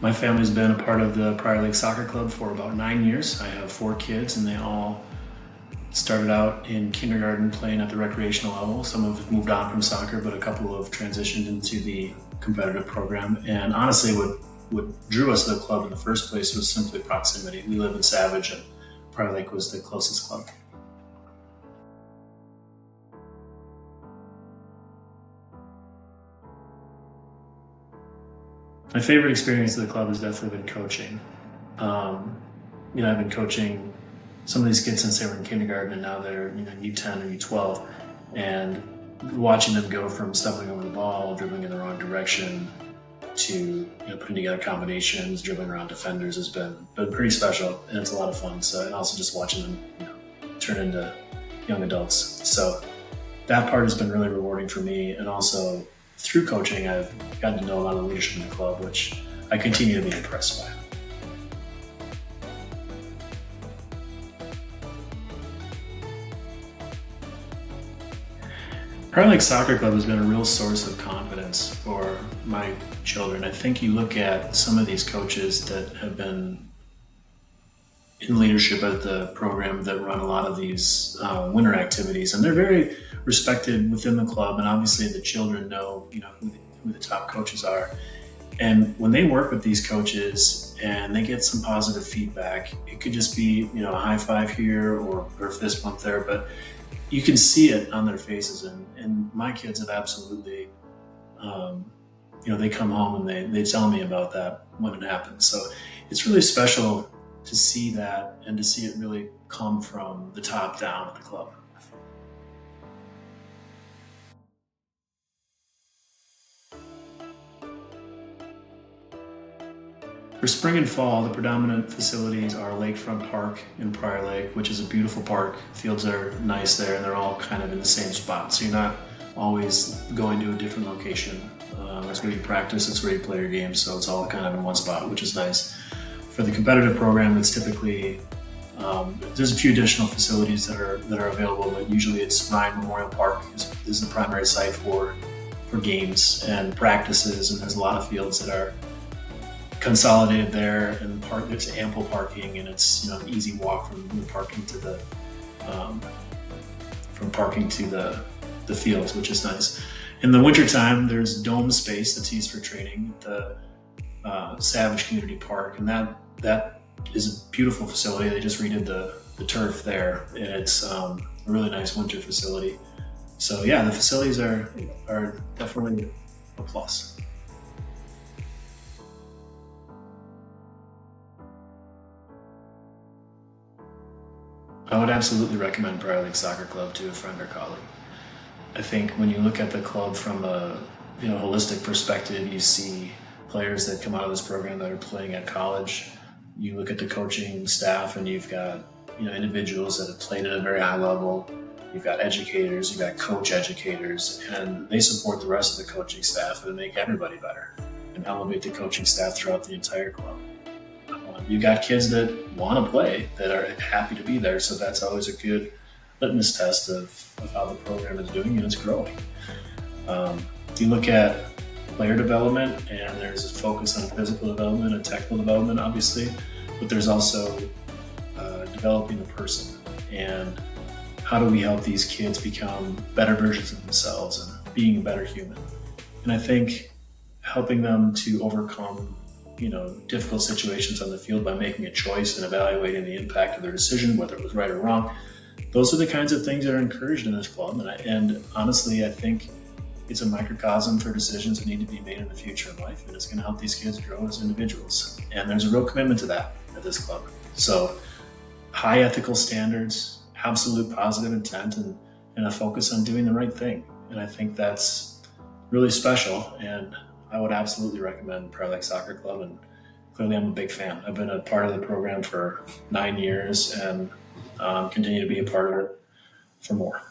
My family's been a part of the Prior Lake Soccer Club for about 9 years. I have 4 kids, and they all started out in kindergarten playing at the recreational level. Some have moved on from soccer, but a couple have transitioned into the competitive program. And honestly, what drew us to the club in the first place was simply proximity. We live in Savage, and Prior Lake was the closest club. My favorite experience of the club has definitely been coaching. Um, I've been coaching some of these kids since they were in kindergarten, and now they're U10 or U12, and watching them go from stumbling over the ball, dribbling in the wrong direction, to putting together combinations, dribbling around defenders has been pretty special, and it's a lot of fun. So, and also just watching them turn into young adults. So that part has been really rewarding for me, and also through coaching, I've gotten to know a lot of the leadership in the club, which I continue to be impressed by. Prior Lake Soccer Club has been a real source of confidence for my children. I think you look at some of these coaches that have been in leadership at the program that run a lot of these winter activities, and they're very respected within the club. And obviously, the children know who the top coaches are. And when they work with these coaches and they get some positive feedback, it could just be a high five here or fist bump there, but you can see it on their faces. And my kids have absolutely, they come home and they tell me about that when it happens. So it's really special to see that and to see it really come from the top down at the club. For spring and fall, the predominant facilities are Lakefront Park in Prior Lake, which is a beautiful park. Fields are nice there, and they're all kind of in the same spot, so you're not always going to a different location. It's where you practice, it's where you play your games, so it's all kind of in one spot, which is nice. For the competitive program, it's typically there's a few additional facilities that are available, but usually it's Ryan Memorial Park is the primary site for games and practices, and there's a lot of fields that are consolidated there, and there's ample parking, and it's an easy walk from the parking to the fields, which is nice. In the wintertime, there's dome space that's used for training at the Savage Community Park, and that is a beautiful facility. They just redid the turf there, and it's a really nice winter facility. So yeah, the facilities are definitely a plus. I would absolutely recommend Prior League Soccer Club to a friend or colleague. I think when you look at the club from a holistic perspective, you see players that come out of this program that are playing at college. You look at the coaching staff, and you've got individuals that have played at a very high level. You've got educators, you've got coach educators, and they support the rest of the coaching staff and make everybody better and elevate the coaching staff throughout the entire club. You got kids that want to play, that are happy to be there, so that's always a good litmus test of how the program is doing and it's growing. You look at player development, and there's a focus on physical development and technical development, obviously, but there's also developing the person, and how do we help these kids become better versions of themselves and being a better human. And I think helping them to overcome difficult situations on the field by making a choice and evaluating the impact of their decision, whether it was right or wrong. Those are the kinds of things that are encouraged in this club. And honestly, I think it's a microcosm for decisions that need to be made in the future of life, and it's going to help these kids grow as individuals. And there's a real commitment to that at this club. So high ethical standards, absolute positive intent, and a focus on doing the right thing. And I think that's really special. And I would absolutely recommend Prior Lake Soccer Club, and clearly I'm a big fan. I've been a part of the program for 9 years, and continue to be a part of it for more.